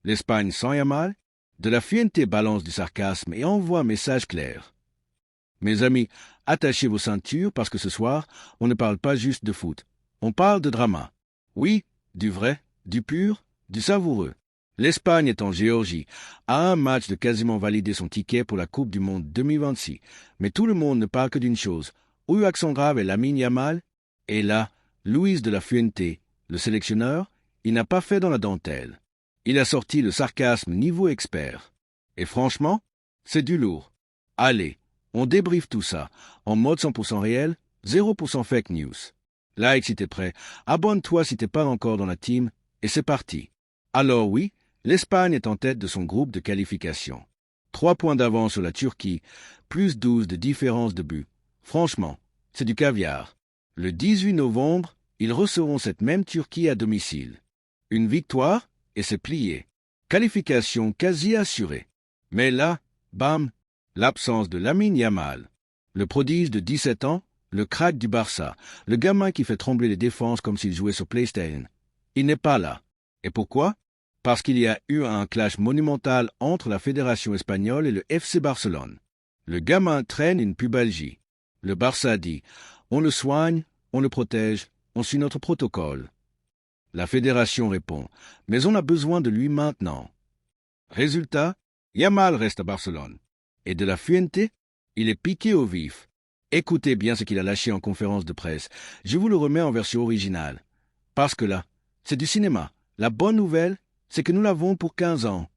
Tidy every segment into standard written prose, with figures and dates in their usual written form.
L'Espagne sans Yamal? De la Fuente balance du sarcasme et envoie un message clair. Mes amis, attachez vos ceintures parce que ce soir, on ne parle pas juste de foot. On parle de drama. Oui, du vrai, du pur, du savoureux. L'Espagne est en Géorgie, à un match de quasiment valider son ticket pour la Coupe du Monde 2026. Mais tout le monde ne parle que d'une chose. Où accent grave est Lamine Yamal? Et là, Luis de la Fuente, le sélectionneur, il n'a pas fait dans la dentelle. Il a sorti le sarcasme niveau expert. Et franchement, c'est du lourd. Allez, on débriefe tout ça, en mode 100% réel, 0% fake news. Like si t'es prêt, abonne-toi si t'es pas encore dans la team, et c'est parti. Alors oui, l'Espagne est en tête de son groupe de qualification. 3 points d'avance sur la Turquie, plus 12 de différence de but. Franchement, c'est du caviar. Le 18 novembre, ils recevront cette même Turquie à domicile. Une victoire, et c'est plié. Qualification quasi assurée. Mais là, bam, l'absence de Lamine Yamal. Le prodige de 17 ans, le crack du Barça, le gamin qui fait trembler les défenses comme s'il jouait sur PlayStation. Il n'est pas là. Et pourquoi? Parce qu'il y a eu un clash monumental entre la Fédération espagnole et le FC Barcelone. Le gamin traîne une pubalgie. Le Barça dit « On le soigne, on le protège, on suit notre protocole ». La Fédération répond « Mais on a besoin de lui maintenant ». Résultat, Yamal reste à Barcelone. Et de la Fuente, il est piqué au vif. Écoutez bien ce qu'il a lâché en conférence de presse. Je vous le remets en version originale. Parce que là, c'est du cinéma. La bonne nouvelle, c'est que nous l'avons pour 15 ans.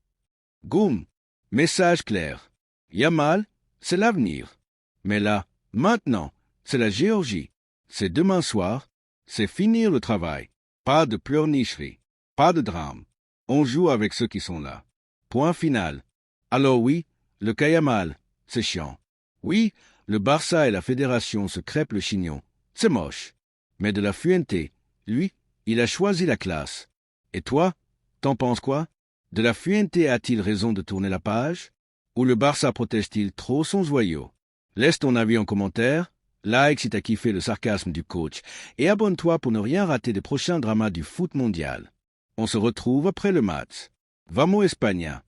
Goum, message clair. Yamal, c'est l'avenir. Mais là, maintenant, c'est la Géorgie. C'est demain soir. C'est finir le travail. Pas de pleurnicherie. Pas de drame. On joue avec ceux qui sont là. Point final. Alors oui, le cas Yamal, c'est chiant. Oui, le Barça et la Fédération se crêpent le chignon. C'est moche. Mais de la Fuente, lui, il a choisi la classe. Et toi, t'en penses quoi? De la Fuente a-t-il raison de tourner la page? Ou le Barça protège-t-il trop son joyau? Laisse ton avis en commentaire, like si t'as kiffé le sarcasme du coach, et abonne-toi pour ne rien rater des prochains dramas du foot mondial. On se retrouve après le match. Vamos España!